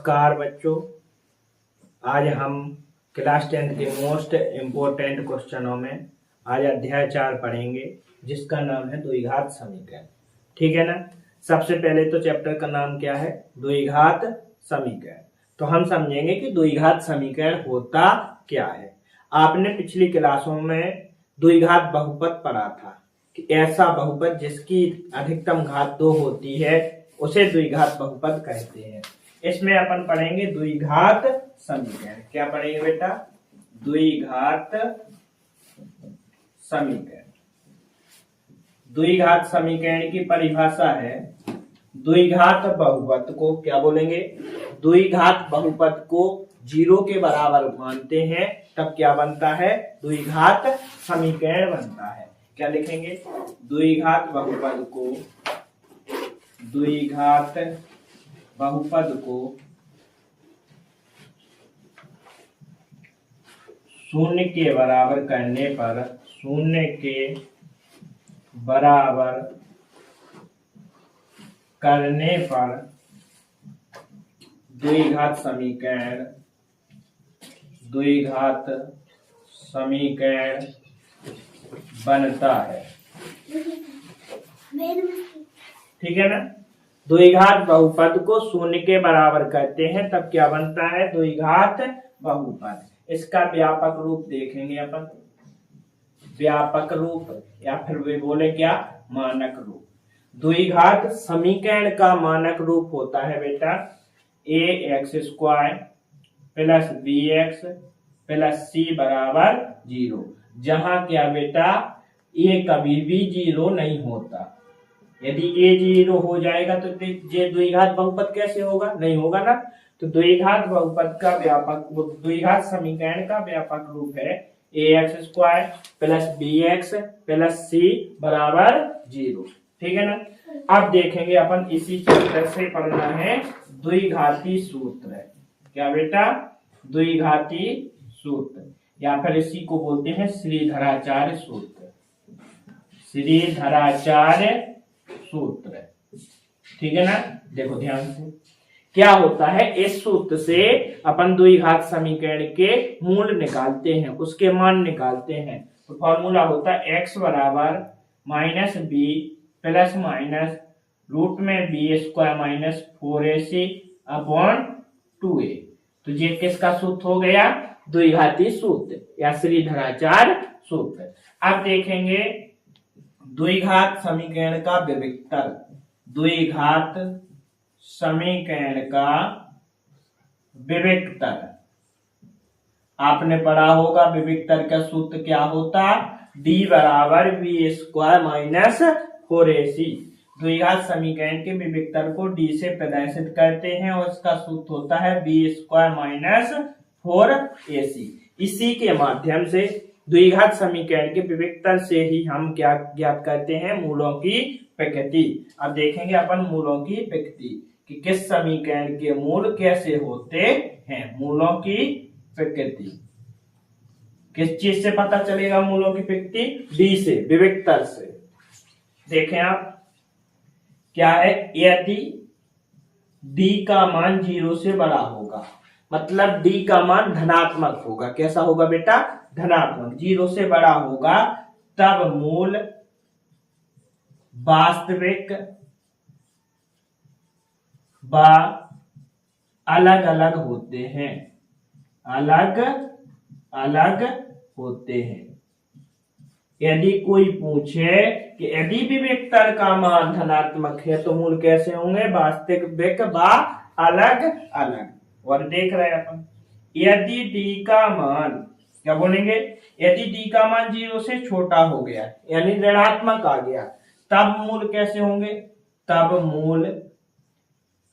नमस्कार बच्चों, आज हम क्लास 10 के मोस्ट इम्पोर्टेंट क्वेश्चनों में आज अध्याय 4 पढ़ेंगे, जिसका नाम है द्विघात समीकरण। ठीक है ना। सबसे पहले तो चैप्टर का नाम क्या है, द्विघात समीकरण। तो हम समझेंगे कि द्विघात समीकरण होता क्या है। आपने पिछली क्लासों में द्विघात बहुपद पढ़ा था कि ऐसा बहुपद जिसकी अधिकतम घात 2 होती है उसे द्विघात बहुपद कहते हैं। इसमें अपन पढ़ेंगे द्विघात समीकरण। क्या पढ़ेंगे बेटा? द्विघात समीकरण। द्विघात समीकरण की परिभाषा है, द्विघात बहुपद को क्या बोलेंगे? द्विघात बहुपद को 0 के बराबर मानते हैं तब क्या बनता है? द्विघात समीकरण बनता है। क्या लिखेंगे? द्विघात बहुपद को शून्य के बराबर करने पर द्विघात समीकरण बनता है। ठीक है ना। द्विघात बहुपद को शून्य के बराबर करते हैं तब क्या बनता है? द्विघात बहुपद। इसका व्यापक रूप देखेंगे अपन। व्यापक रूप या फिर वे बोले क्या, मानक रूप। द्विघात समीकरण का मानक रूप होता है बेटा ax² plus bx plus c बराबर 0, जहां क्या बेटा a कभी भी 0 नहीं होता। यदि a 0 हो जाएगा तो ये द्विघात बहुपद कैसे होगा? नहीं होगा ना। तो द्विघात बहुपद का द्विघात समीकरण का व्यापक रूप है ax² plus bx plus c बराबर 0। ठीक है ना। अब देखेंगे अपन इसी चैप्टर से पढ़ना है द्विघाती सूत्र। क्या बेटा? द्विघाती सूत्र, या फिर इसी को बोलते हैं श्रीधराचार्य सूत्र। श्रीधराचार्य सूत्र। ठीक है ना। देखो ध्यान से, क्या होता है, इस सूत्र से अपन द्विघात समीकरण के मूल निकालते हैं, उसके मान निकालते हैं। तो फॉर्मूला होता है x बराबर minus B plus minus root में b² minus 4ac upon 2a। तो ये किसका सूत्र हो गया? द्विघाती सूत्र या श्रीधराचार्य सूत्र। अब देखेंगे द्विघात समीकरण का विविक्तर। द्विघात समीकरण का विविक्तर आपने पढ़ा होगा। विविक्तर का सूत्र क्या होता? d बराबर b² माइनस 4ac। द्विघात समीकरण के विविक्तर को d से प्रदर्शित करते हैं और इसका सूत्र होता है b² माइनस 4ac। इसी के माध्यम से द्विघात समीकरण के विविक्तर से ही हम क्या ज्ञात करते हैं? मूलों की प्रकृति। अब देखेंगे अपन मूलों की प्रकृति कि किस समीकरण के मूल कैसे होते हैं। मूलों की प्रकृति किस चीज से पता चलेगा? मूलों की प्रकृति डी से, विविक्तर से। देखें आप, क्या है? यदि डी का मान 0 से बड़ा होगा, मतलब डी का मान धनात्मक होगा। कैसा होगा बेटा? धनात्मक। 0 से बड़ा होगा तब मूल वास्तविक व अलग अलग होते हैं। अलग अलग होते हैं। यदि कोई पूछे कि यदि विविक्तर का मान धनात्मक है तो मूल कैसे होंगे? वास्तविक व अलग अलग। और देख रहे हैं अपन, यदि डी का मान, क्या बोलेंगे? यदि डी का मान 0 से छोटा हो गया यानी ऋणात्मक आ गया, तब मूल कैसे होंगे? तब मूल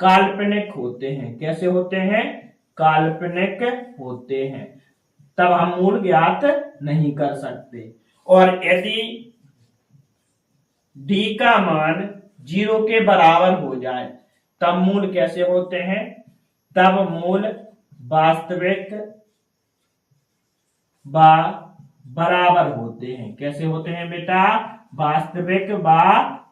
काल्पनिक होते हैं। कैसे होते हैं? काल्पनिक होते हैं। तब हम मूल ज्ञात नहीं कर सकते। और यदि d का मान 0 के बराबर हो जाए तब मूल कैसे होते हैं? तब मूल वास्तविक व बराबर होते हैं। कैसे होते हैं बेटा? वास्तविक व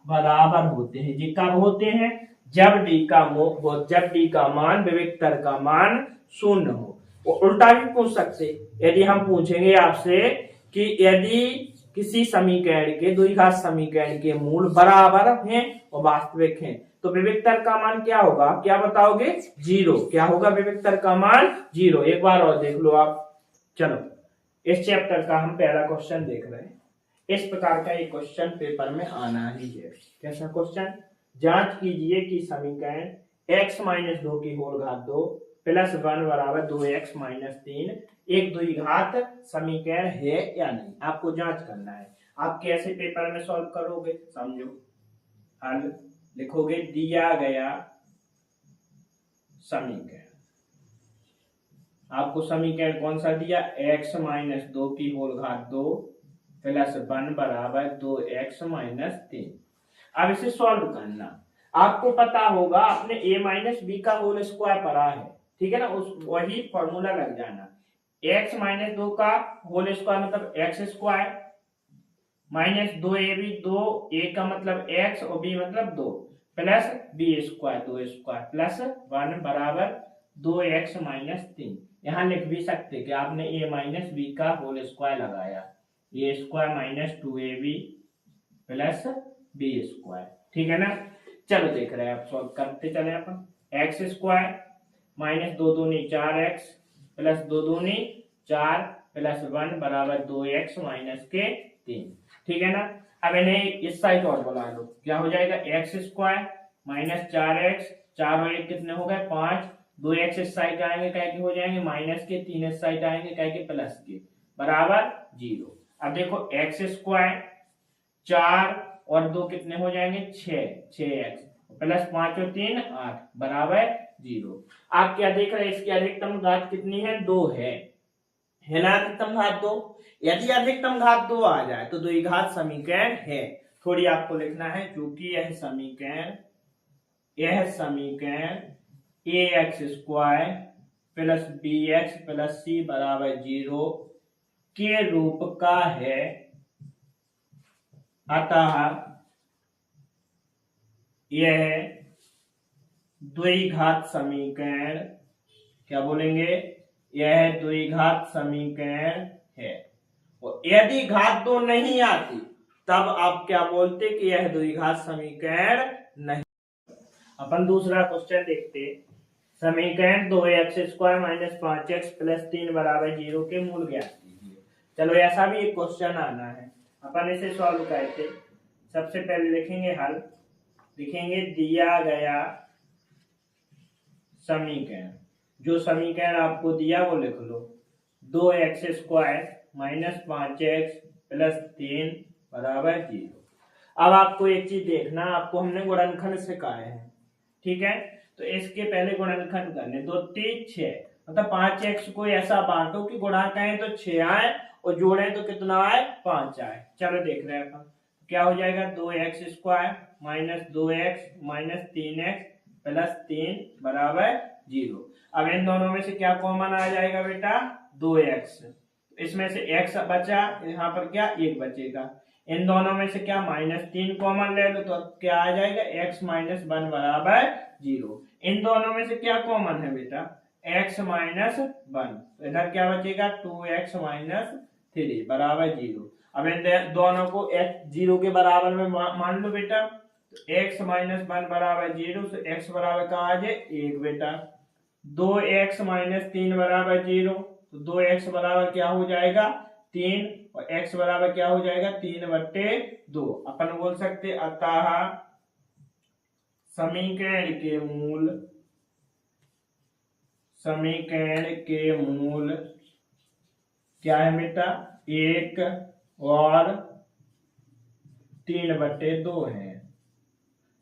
बराबर होते हैं। ये कब होते हैं? जब डी का मान विविक्तर का मान शून्य हो। वो उल्टा भी पूछ सकते, यदि हम पूछेंगे आपसे कि यदि किसी समीकरण के द्विघात समीकरण के मूल बराबर हैं और वास्तविक हैं तो विविक्तर का मान क्या होगा, क्या बताओगे, 0। क्या होगा विविक्तर का मान 0। एक बार और देख लो आप। चलो इस चैप्टर का हम पहला क्वेश्चन देख रहे हैं। इस प्रकार का एक क्वेश्चन पेपर में आना ही है। कैसा क्वेश्चन, जांच कीजिए कि समीकरण x - 2 की होल घात 2 प्लस 1 बराबर 2x - 3 एक द्विघात समीकरण है या नहीं, आपको जांच करना है। आप कैसे पेपर में सॉल्व करोगे, समझो। हल लिखोगे, दिया गया समीकरण, आपको समीकरण कौन सा दिया, x - 2 की होल घात 2 प्लस 1 बराबर 2x - 3। अब इसे सॉल्व करना, आपको पता होगा आपने a - b का होल स्क्वायर पढ़ा है, ठीक है ना, उस वही फॉर्मूला लग जाना। x - 2 का होल स्क्वायर मतलब x square minus 2ab, 2a का मतलब x और b मतलब 2 plus b square 2 square plus 1 बराबर 2x - 3। यहाँ लिख भी सकते कि आपने a - b का होल स्क्वायर लगाया, a square minus 2ab plus b square, ठीक है ना। चलो देख रहे हैं, आप सॉल्व करते चले अपन। x स्क्वायर माइनस 2 दूनी 4x प्लस 2 दूनी 4 प्लस 1 बराबर 2x - 3, ठीक है ना। अब इन्हें इस साइड और बुला लो, क्या हो जाएगा, x स्क्वायर माइनस 4x, 4 और 1 कितने हो गए 5, 2x इस साइड आएंगे क्या के हो जाएंगे माइनस के, 3 इस साइड आएंगे क्या के प्लस के, बराबर 0। अब देखो x स्क्वायर 4 और 2 कितने हो जाएंगे 6x प्लस 5 और 3 8 बराबर 0। आप क्या देख रहे हैं, इसकी अधिकतम घात कितनी है, 2 है ना, अधिकतम घात 2। यदि अधिकतम घात 2 आ जाए तो द्विघात समीकरण है। थोड़ी आपको लिखना है, क्योंकि यह समीकरण ax square plus bx plus c बराबर 0 के रूप का है, अतः यह द्विघात समीकरण, क्या बोलेंगे, यह द्विघात समीकरण है। और यदि घात 2 नहीं आती तब आप क्या बोलते कि यह द्विघात समीकरण नहीं। अपन दूसरा क्वेश्चन देखते, समीकरण 2x square minus 5x plus 3 बराबर 0 के मूल ज्ञात कीजिए। चलो ऐसा भी एक क्वेश्चन आना है, अपन इसे सॉल्व करते। सबसे पहले लिखेंगे हल, लिखेंगे दिया गया समीकरण, जो समीकरण आपको दिया वो लिख लो, 2x square minus 5x plus 3 बराबर 0। अब आपको एक चीज देखना, आपको हमने गुणनखंड सिखाए हैं, ठीक है, तो इसके पहले गुणनखंड करने, 2 3 6 मतलब 5x को ऐसा बांटो कि गुणा करें तो 6 आए और जोड़ें तो कितना आए 5 आए। चलो देख रहे हैं अपन, क्या हो जाएगा, 2x square minus 2x minus 3x plus 3 बराबर 0। अब इन दोनों में से क्या कॉमन आ जाएगा बेटा, 2x, इसमें से x बचा, यहाँ पर क्या 1 बचेगा, इन दोनों में से क्या -3 कॉमन ले लो तो क्या आ जाएगा, x - 1 बराबर 0। इन दोनों में से क्या कॉमन है बेटा, x - 1, तो इधर क्या बचेगा 2x - 3 बराबर 0। अब इन दोनों को x 0 के बराबर में मान लो बेटा, तो x - 1 बराबर 0, तो x बराबर का आ जाए 1 बेटा, 2x - 3 बराबर 0, तो 2x बराबर क्या हो जाएगा 3 और x बराबर क्या हो जाएगा 3/2। अपन बोल सकते अतः समीकरण के मूल क्या है बेटा, 1 और 3/2 है।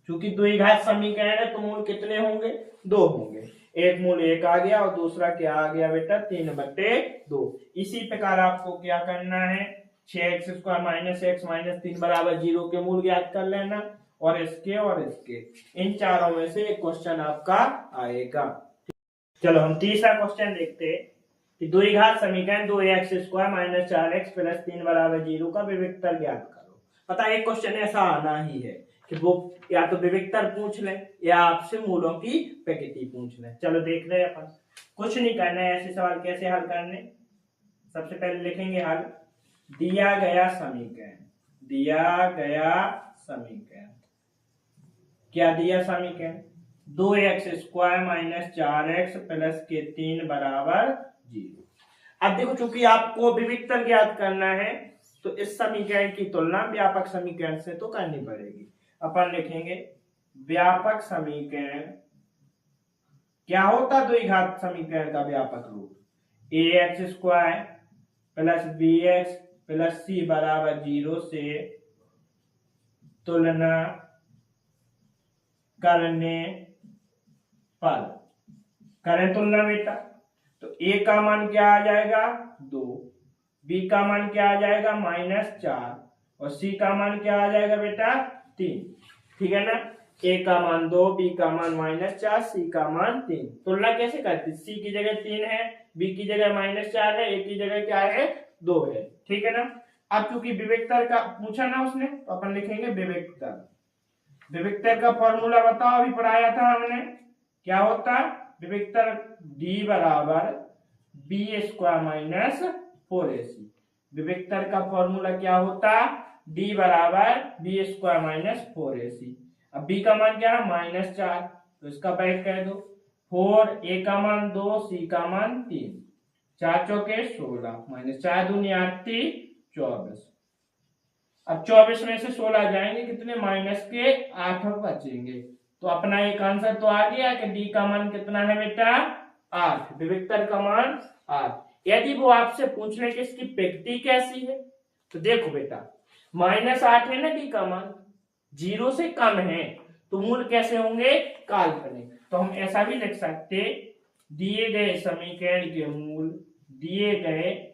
क्योंकि द्विघात समीकरण है तो मूल कितने होंगे, 2 होंगे। एक मूल 1 आ गया और दूसरा क्या आ गया बेटा 3/2। इसी प्रकार आपको क्या करना है, 6x square minus x minus 3 बराबर 0 के मूल ज्ञात कर लेना, और इसके इन चारों में से एक क्वेश्चन आपका आएगा। चलो हम तीसरा क्वेश्चन देखते हैं कि द्विघात समीकरण 2x square minus 4x plus 3 बराबर 0 का विविक्तर ज्ञात करो। पता है एक क्वेश्चन ऐसा आना ही है कि वो या तो विविक्तर पूछ ले या आपसे मूलों की प्रकृति पूछ ले। चलो देख रहे हैं अपन, कुछ नहीं करना है, ऐसे सवाल कैसे हल करने। सबसे पहले लिखेंगे हल। दिया गया समीकरण, दिया गया समीकरण क्या दिया समीकरण, 2x² - 4x + के 3 = 0। अब देखो, चूंकि आपको विविक्तर ज्ञात करना है तो इस समीकरण की तुलना व्यापक समीकरण से तो करनी पड़ेगी। अपन लिखेंगे व्यापक समीकरण क्या होता, द्विघात समीकरण का व्यापक रूप, ax² + bx + c = 0 से तुलना करने पर, करें तुलना बेटा, तो a का मान क्या आ जाएगा 2, b का मान क्या आ जाएगा -4 और c का मान क्या आ जाएगा बेटा 3। ठीक है ना, a का मान 2, b का मान -4, c का मान 3। तुलना कैसे करते, c की जगह 3 है, b की जगह -4 है, a की जगह क्या है 2 है। ठीक है ना। अब चूंकि विविक्तर का पूछा ना उसने, तो अपन लिखेंगे विविक्तर। विविक्तर का फॉर्मूला बताओ, अभी पढ़ाया था हमने, क्या होता विविक्तर, d = b² - 4ac। विविक्तर का फॉर्मूला क्या होता, d = b² - 4ac। अब b का मान क्या है -4, तो इसका बैक कह दो 4, a का मान 2, c का मान 3, 4 चौके 16 -4 दूनी 8 24। अब 24 में से 16 जाएंगे कितने, -8 बचेंगे। तो अपना एक आंसर तो आ गया कि डी का मान कितना है बेटा 8, विविक्तर का मान 8। यदि वो आपसे पूछ ले कि इसकी प्रकृति कैसी है, तो देखो बेटा -8 है ना डी का मान, 0 से कम है, तो मूल कैसे होंगे काल्पनिक। तो हम ऐसा भी लिख सकते, दिए गए समीकरण के मूल, दिए गए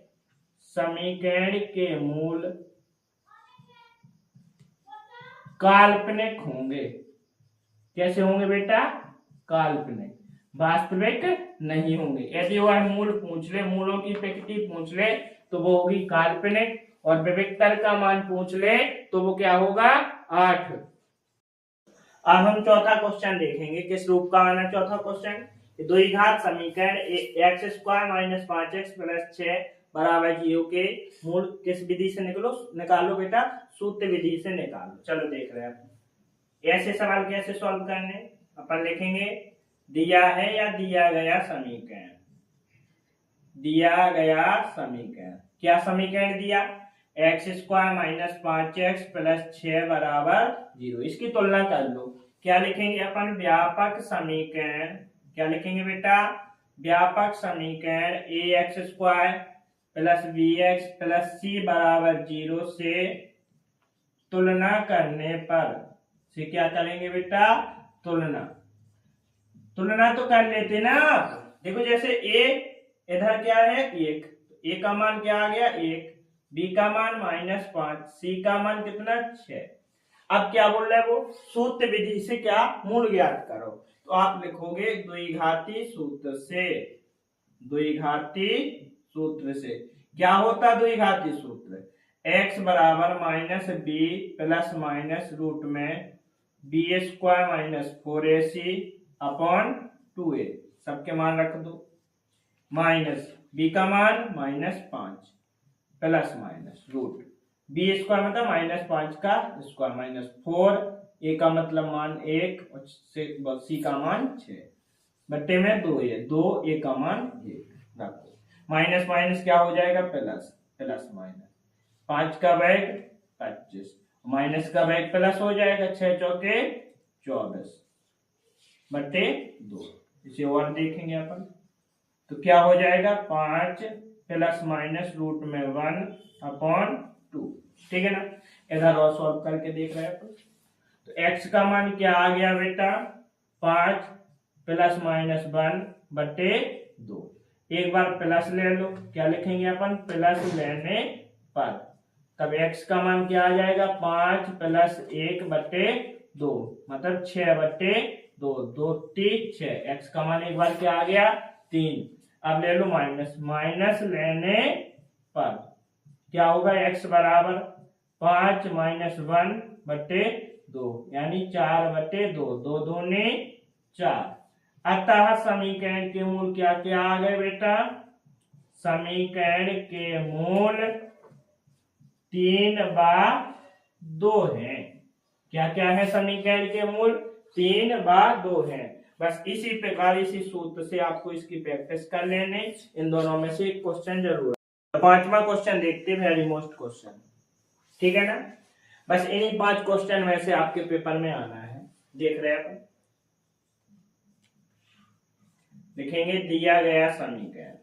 समीकरण के मूल काल्पनिक होंगे। कैसे होंगे बेटा, काल्पनिक, वास्तविक नहीं होंगे। यदि वह मूल पूछ ले, मूलों की प्रकृति पूछ ले, तो वो होगी काल्पनिक, और विविक्तर का मान पूछ ले तो वो क्या होगा 8। अब हम चौथा क्वेश्चन देखेंगे, किस रूप का आना चौथा क्वेश्चन, द्विघात समीकरण x² - 5x + 6 = 0 के मूल किस विधि से निकालो बेटा, सूत्र विधि से निकालो। चलो देख रहे हैं ऐसे सवाल कैसे सॉल्व करने। अपन लिखेंगे दिया है या दिया गया समीकरण, दिया गया समीकरण, क्या समीकरण दिया, x² - 5x + 6 = 0। इसकी तुलना कर लो, क्या लिखेंगे अपन, व्यापक समीकरण, क्या लिखेंगे बेटा, व्यापक समीकरण ax² + bx + c = 0 से तुलना करने पर, से क्या करेंगे बेटा तुलना, तुलना तो कर लेते ना आप। देखो जैसे a इधर क्या है 1, a का मान क्या आ गया 1, b का मान -5, c का मान कितना 6। अब क्या बोल रहा है वो, सूत्र विधि से क्या मूल ज्ञात करो। तो आप लिखोगे द्विघाती सूत्र से, द्विघाती सूत्र से क्या होता द्विघाती सूत्र, x = -b ± (√b² - 4ac/2a), सबके मान रख दो, माइनस b का मान -5 प्लस माइनस रूट b² मतलब -5 का स्क्वायर -4, a का मतलब मान 1 और c का मान 6 बट्टे में 2 a का मान 1 रखो। माइनस माइनस क्या हो जाएगा प्लस, प्लस माइनस 5 का बैग 25, माइनस का बैग प्लस हो जाएगा, 6 चौके 24 बट्टे 2। इसे और देखेंगे अपन, तो क्या हो जाएगा 5 प्लस माइनस √1/2। ठीक है ना। इधर और सॉल्व करके देख रहे हैं अपन, तो x का मान क्या आ गया बेटा 5 प्लस माइनस 1/2। एक बार प्लस ले लो, क्या लिखेंगे अपन, प्लस लेने पर तब x का मान क्या आ जाएगा 5 प्लस 1/2 मतलब 6/2, 2 3 6, x का मान एक बार क्या आ गया 3। अब ले लो माइनस, माइनस लेने पर क्या होगा x बराबर 5 - 1/2 2 यानी 4/2, 2 दूने 4। अतः समीकरण के मूल क्या क्या आ गए बेटा? समीकरण के मूल 3/2 हैं। क्या क्या है समीकरण के मूल? 3/2 हैं। बस इसी प्रकार इसी सूत्र से आपको इसकी प्रैक्टिस कर लेने, इन दोनों में से एक क्वेश्चन जरूर। पांचवा क्वेश्चन देखते हैं, वेरी मोस्ट क्वेश्चन, ठीक है ना। बस इन्हीं 5 क्वेश्चन में से आपके पेपर में आना है। देख रहे हैं अपन, लिखेंगे दिया गया समीकरण।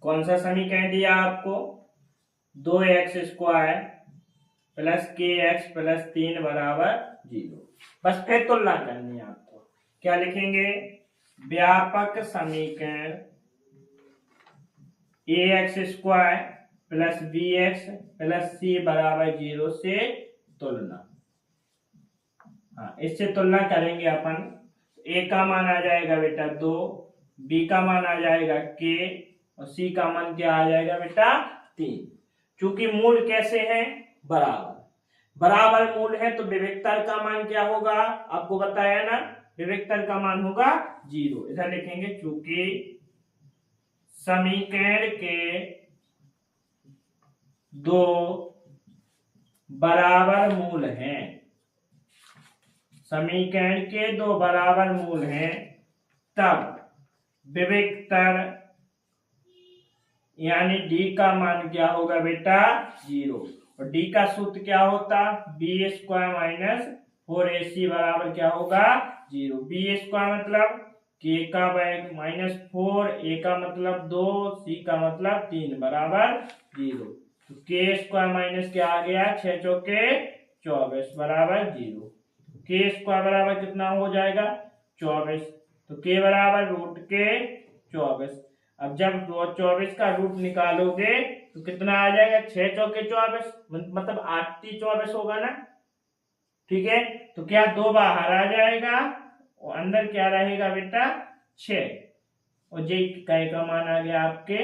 कौन सा समीकरण दिया आपको? 2x² प्लस kx प्लस 3 बराबर 0। बस फिर तुलना करनी है आपको। क्या लिखेंगे? व्यापक समीकरण ax² plus bx plus c बराबर 0 से तुलना। हाँ, इससे तुलना करेंगे अपन। a का मान आ जाएगा बेटा 2, b का मान आ जाएगा k और c का मान क्या आ जाएगा बेटा 3। चूंकि मूल कैसे हैं? बराबर। बराबर मूल है तो विविक्तर का मान क्या होगा? आपको बताया ना, विविक्तर का मान होगा 0। इधर लिखेंगे चूंकि समीकरण के 2 बराबर मूल हैं, समीकरण के 2 बराबर मूल हैं, तब विविक्तर यानी d का मान क्या होगा बेटा 0। और d का सूत्र क्या होता? b² माइनस 4ac बराबर क्या होगा 0। b² मतलब k का वर्ग माइनस 4, a का मतलब 2, c का मतलब 3 बराबर 0। तो k² माइनस क्या आ गया 6 चौके 24 बराबर 0। k² बराबर कितना हो जाएगा 24। तो k बराबर रूट के 24। अब जब 24 का रूट निकालोगे तो कितना आ जाएगा 6 चौके 24, मतलब 8 24 होगा ना, ठीक है। तो क्या 2 बाहर आ जाएगा और अंदर क्या रहेगा बेटा 6, और जे का मान आ गया आपके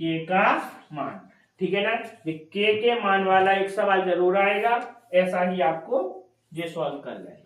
k का मान, ठीक है ना। k के मान वाला एक सवाल जरूर आएगा, ऐसा ही आपको ये सॉल्व कर लेना।